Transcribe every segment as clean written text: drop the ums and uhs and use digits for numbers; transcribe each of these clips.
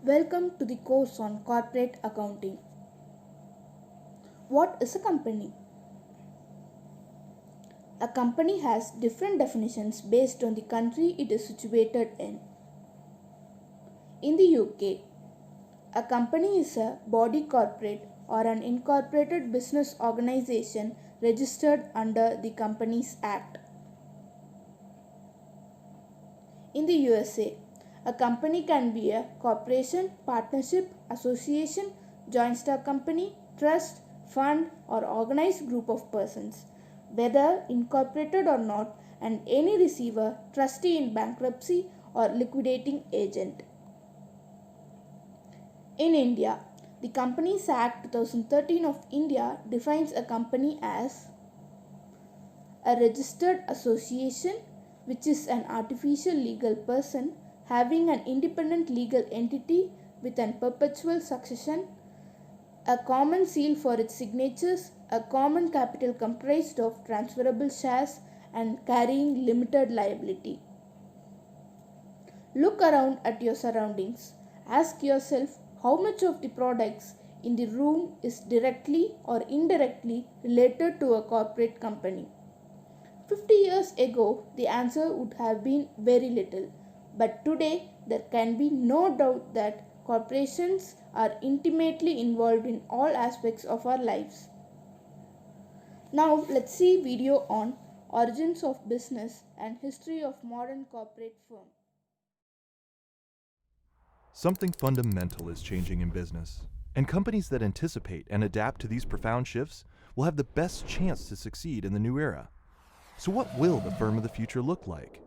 Welcome to the course on corporate accounting. What is a company? A company has different definitions based on the country it is situated in. In the UK, a company is a body corporate or an incorporated business organization registered under the Companies Act. In the USA, a company can be a corporation, partnership, association, joint stock company, trust, fund, or organized group of persons, whether incorporated or not, and any receiver, trustee in bankruptcy, or liquidating agent. In India, the Companies Act 2013 of India defines a company as a registered association, which is an artificial legal person having an independent legal entity with an perpetual succession, a common seal for its signatures, a common capital comprised of transferable shares, and carrying limited liability. Look around at your surroundings. Ask yourself how much of the products in the room is directly or indirectly related to a corporate company. 50 years ago, the answer would have been very little. But today, there can be no doubt that corporations are intimately involved in all aspects of our lives. Now, let's see video on origins of business and history of modern corporate firm. Something fundamental is changing in business, and companies that anticipate and adapt to these profound shifts will have the best chance to succeed in the new era. So what will the firm of the future look like?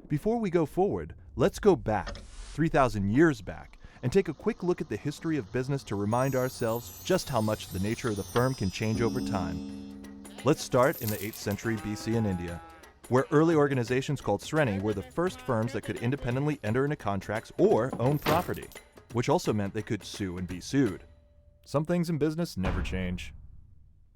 Before we go forward, let's go back, 3,000 years back, and take a quick look at the history of business to remind ourselves just how much the nature of the firm can change over time. Let's start in the 8th century BC in India, where early organizations called Sreni were the first firms that could independently enter into contracts or own property, which also meant they could sue and be sued. Some things in business never change.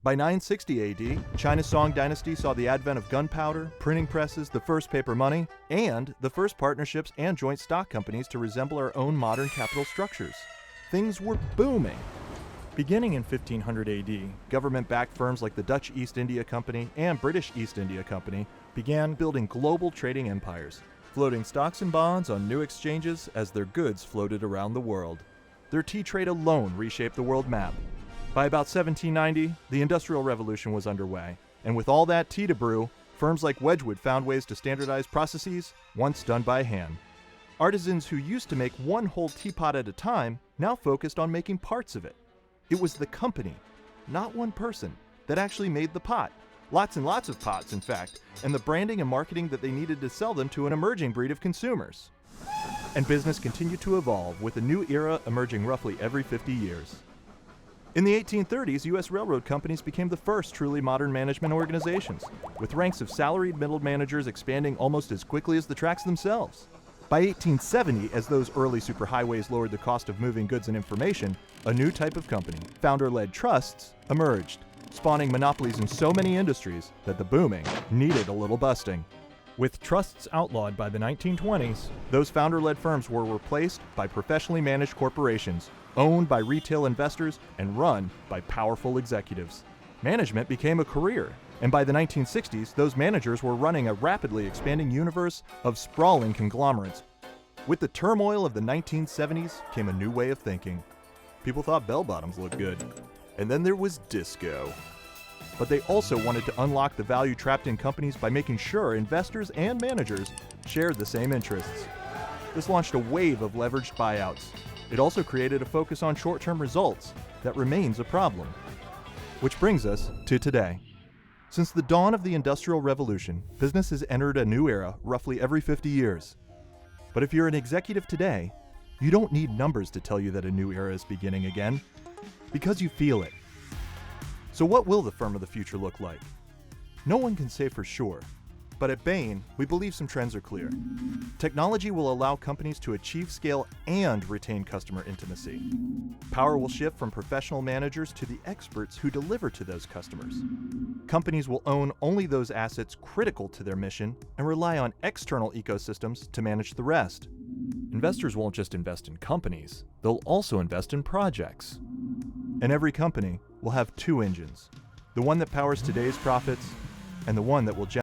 By 960 AD, China's Song dynasty saw the advent of gunpowder, printing presses, the first paper money, and the first partnerships and joint stock companies to resemble our own modern capital structures. Things were booming. Beginning in 1500 AD, government-backed firms like the Dutch East India Company and British East India Company began building global trading empires, floating stocks and bonds on new exchanges as their goods floated around the world. Their tea trade alone reshaped the world map. By about 1790, the Industrial Revolution was underway, and with all that tea to brew, firms like Wedgwood found ways to standardize processes once done by hand. Artisans who used to make one whole teapot at a time now focused on making parts of it. It was the company, not one person, that actually made the pot. Lots and lots of pots, in fact, and the branding and marketing that they needed to sell them to an emerging breed of consumers. And business continued to evolve, with a new era emerging roughly every 50 years. In the 1830s, U.S. railroad companies became the first truly modern management organizations, with ranks of salaried middle managers expanding almost as quickly as the tracks themselves. By 1870, as those early superhighways lowered the cost of moving goods and information, a new type of company, founder-led trusts, emerged, spawning monopolies in so many industries that the booming needed a little busting. With trusts outlawed by the 1920s, those founder-led firms were replaced by professionally managed corporations, owned by retail investors and run by powerful executives. Management became a career, and by the 1960s, those managers were running a rapidly expanding universe of sprawling conglomerates. With the turmoil of the 1970s came a new way of thinking. People thought bell-bottoms looked good. And then there was disco. But they also wanted to unlock the value trapped in companies by making sure investors and managers shared the same interests. This launched a wave of leveraged buyouts. It also created a focus on short-term results that remains a problem. Which brings us to today. Since the dawn of the Industrial Revolution, business has entered a new era roughly every 50 years. But if you're an executive today, you don't need numbers to tell you that a new era is beginning again, because you feel it. So what will the firm of the future look like? No one can say for sure, but at Bain, we believe some trends are clear. Technology will allow companies to achieve scale and retain customer intimacy. Power will shift from professional managers to the experts who deliver to those customers. Companies will own only those assets critical to their mission and rely on external ecosystems to manage the rest. Investors won't just invest in companies, they'll also invest in projects. And every company will have two engines, the one that powers today's profits and the one that will generate